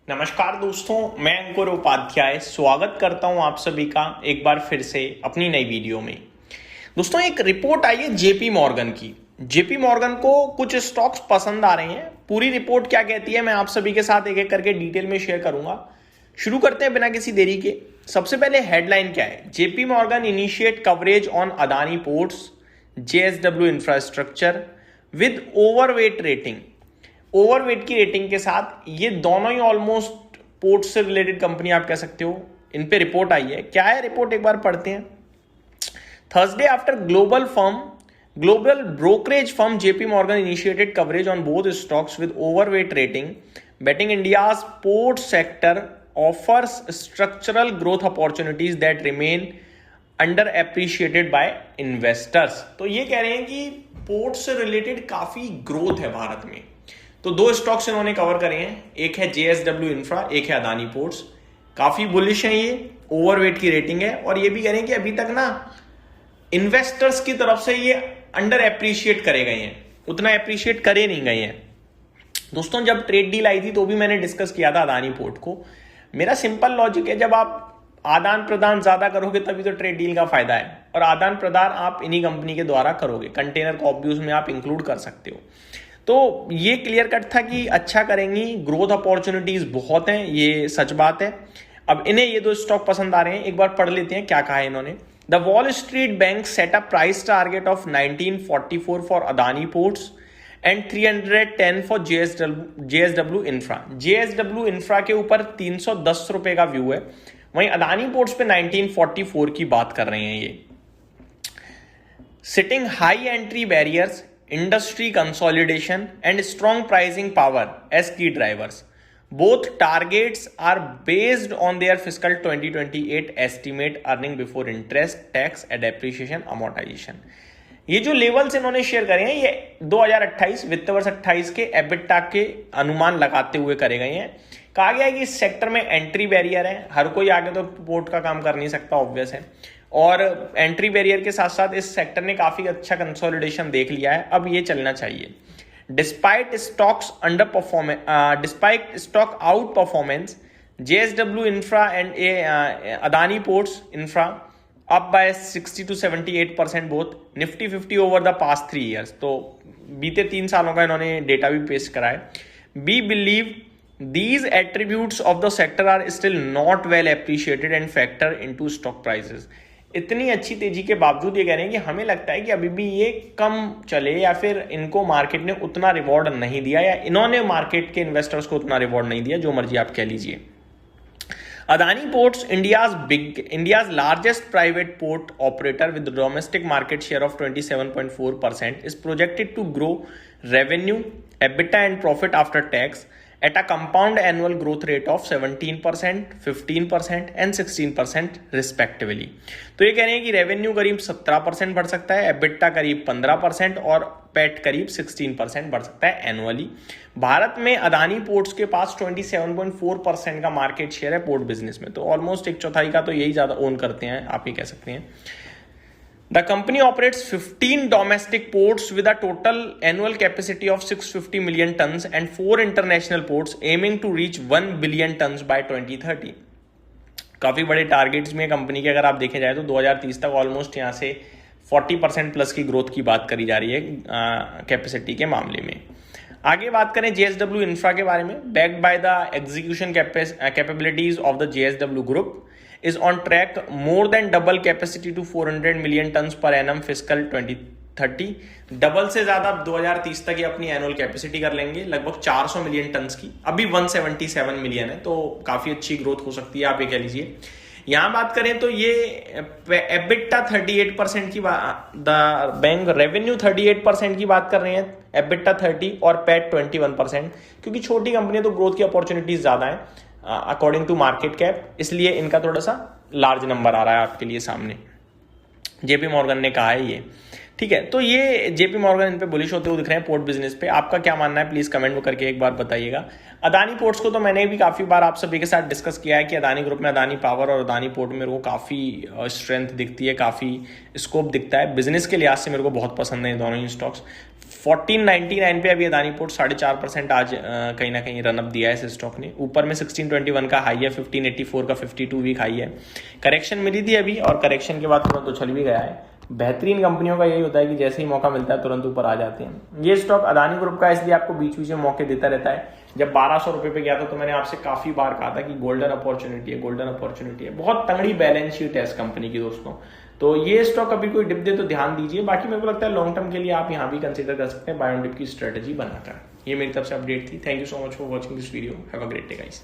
नमस्कार दोस्तों, मैं अंकुर उपाध्याय स्वागत करता हूं आप सभी का एक बार फिर से अपनी नई वीडियो में। दोस्तों, एक रिपोर्ट आई है जेपी मॉर्गन की। जेपी मॉर्गन को कुछ स्टॉक्स पसंद आ रहे हैं। पूरी रिपोर्ट क्या कहती है मैं आप सभी के साथ एक एक करके डिटेल में शेयर करूंगा। शुरू करते हैं बिना किसी देरी के। सबसे पहले हेडलाइन क्या है? JP Morgan initiate coverage on Adani ports JSW infrastructure with overweight rating. Overweight की रेटिंग के साथ ये दोनों ही ऑलमोस्ट पोर्ट से रिलेटेड कंपनी आप कह सकते हो। इन पे रिपोर्ट आई है। क्या है रिपोर्ट, एक बार पढ़ते हैं। Thursday after global brokerage firm JP Morgan initiated coverage on both stocks with overweight rating, betting India's port sector offers structural growth opportunities that remain under appreciated by investors. तो ये कह रहे हैं कि पोर्ट से रिलेटेड काफी growth है भारत में। तो दो स्टॉक्स इन्होंने कवर करे हैं, एक है जेएसडब्ल्यू इंफ्रा, एक है अदानी पोर्ट्स। काफी बुलिश है ये, ओवरवेट की रेटिंग है। और ये भी कह रहे हैं कि अभी तक ना इन्वेस्टर्स की तरफ से ये अंडर एप्रिशिएट करे गए हैं, उतना एप्रिशिएट करे नहीं गए हैं। दोस्तों, जब ट्रेड डील आई थी तो भी मैंने डिस्कस किया था अदानी पोर्ट को। मेरा सिंपल लॉजिक है, जब आप आदान प्रदान ज्यादा करोगे तभी तो ट्रेड डील का फायदा है। और आदान प्रदान आप इन्हीं कंपनी के द्वारा करोगे। कंटेनर को भी उसमें आप इंक्लूड कर सकते हो। तो ये क्लियर कट था कि अच्छा करेंगी, ग्रोथ अपॉर्चुनिटीज बहुत हैं, ये सच बात है। अब इन्हें ये दो स्टॉक पसंद आ रहे हैं। एक बार पढ़ लेते हैं क्या कहा है इन्होंने। The wall street bank set a price target of 1944 for Adani ports and 310 for JSW infra. JSW infra के ऊपर 310 रुपए का व्यू है, वहीं अदानी पोर्ट्स पे 1944 की बात कर रहे हैं। ये sitting high entry barriers, industry consolidation and strong pricing power as key drivers. Both targets are based on their fiscal 2028 estimate earning before interest, tax and depreciation amortization. ये जो लेवल्स इन्होंने शेयर करे हैं ये 2028 वित्त वर्ष 28 के एबिटा के अनुमान लगाते हुए करे गए हैं। कहा गया है कि इस सेक्टर में एंट्री बैरियर है, हर कोई आगे तो पोर्ट का काम कर नहीं सकता, ऑब्वियस है। और एंट्री बैरियर के साथ साथ इस सेक्टर ने काफी अच्छा कंसोलिडेशन देख लिया है, अब ये चलना चाहिए। Despite stock out performance, JSW infra and Adani ports infra up by 60 to 78% both, Nifty 50 over the past 3 years। तो बीते 3 सालों का इन्होंने डेटा भी पेश करा है। We believe these attributes of the sector are still not well appreciated and factor into stock prices। इतनी अच्छी तेजी के बावजूद ये कह रहे हैं कि हमें लगता है कि अभी भी ये कम चले, या फिर इनको मार्केट ने उतना रिवॉर्ड नहीं दिया, या इन्होंने मार्केट के इन्वेस्टर्स को उतना रिवॉर्ड नहीं दिया, जो मर्जी आप कह लीजिए। Adani Ports, India's largest private port operator with a domestic market share of 27.4%, is projected to grow revenue, EBITDA and profit after tax at a compound annual growth rate of 17%, 15% and 16% respectively। तो ये कह रहे हैं कि revenue करीब 17% बढ़ सकता है, एबिटा करीब 15% और पैट करीब 16% बढ़ सकता है एनुअली। भारत में अदानी पोर्ट्स के पास 27.4% का मार्केट शेयर है पोर्ट बिजनेस में, तो ऑलमोस्ट एक चौथाई का तो यही ज्यादा ओन करते हैं, आप ये कह सकते हैं। The company operates 15 domestic ports with a total annual capacity of 650 million tons and 4 international ports aiming to reach 1 billion tons by 2030। काफी बड़े टारगेट्स में कंपनी के अगर आप देखे जाए तो 2030 तक ऑलमोस्ट यहाँ से 40% प्लस की ग्रोथ की बात करी जा रही है कैपेसिटी के मामले में। आगे बात करें जेएसडब्ल्यू इंफ्रा के बारे में। Backed by the execution capabilities of the JSW group is on track more than double capacity to 400 million tons per annum fiscal 2030। Double से ज्यादा 2030 तक ये अपनी एनुअल कैपेसिटी कर लेंगे, लगभग 400 मिलियन टन्स की। अभी 177 मिलियन है, तो काफी अच्छी ग्रोथ हो सकती है, आप ये कह लीजिए। यहां बात करें तो ये एबिटा 38% की द बैंक रेवेन्यू 38% की बात कर रहे हैं, एबिटा 30 और पैट 21%, क्योंकि छोटी कंपनी है तो ग्रोथ की अपॉर्चुनिटीज ज्यादा है अकॉर्डिंग टू मार्केट कैप, इसलिए इनका थोड़ा सा लार्ज नंबर आ रहा है आपके लिए सामने। जेपी मॉर्गन ने कहा है ये, ठीक है। तो ये जेपी मॉर्गन इन पे बुलिश होते हुए दिख रहे हैं पोर्ट बिजनेस पे। आपका क्या मानना है प्लीज कमेंट में करके एक बार बताइएगा। अदानी पोर्ट्स को तो मैंने भी काफी बार आप सभी के साथ डिस्कस किया है कि अदानी ग्रुप में अदानी पावर और अदानी पोर्ट में मेरे को काफी स्ट्रेंथ दिखती है, काफी स्कोप दिखता है। बिजनेस के लिहाज से मेरे को बहुत पसंद है दोनों ही स्टॉक्स। 1499 पे अभी अदानी पोर्ट 4.5% आज कहीं ना कहीं रनअप दिया है इस स्टॉक ने। ऊपर में 1621 का हाई है, 1584 का 52 वीक हाई है। करेक्शन मिली थी अभी और करेक्शन के बाद तुरंत उछल भी गया है। बेहतरीन कंपनियों का यही होता है कि जैसे ही मौका मिलता है तुरंत ऊपर आ जाते हैं। ये स्टॉक अदानी ग्रुप का, इसलिए आपको बीच बीच में मौके देता रहता है। जब 1200 रुपए पे गया था तो मैंने आपसे काफी बार कहा था कि गोल्डन अपॉर्चुनिटी है, गोल्डन अपॉर्चुनिटी है। बहुत तगड़ी बैलेंस शीट है इस कंपनी की दोस्तों। तो ये स्टॉक अभी कोई डिप दे तो ध्यान दीजिए। बाकी मेरे को लगता है लॉन्ग टर्म के लिए आप यहाँ भी कंसीडर कर सकते हैं बाय ऑन डिप की स्ट्रेटेजी बनाकर। ये मेरी तरफ से अपडेट थी। Thank you so much for watching this video. Have a great day guys.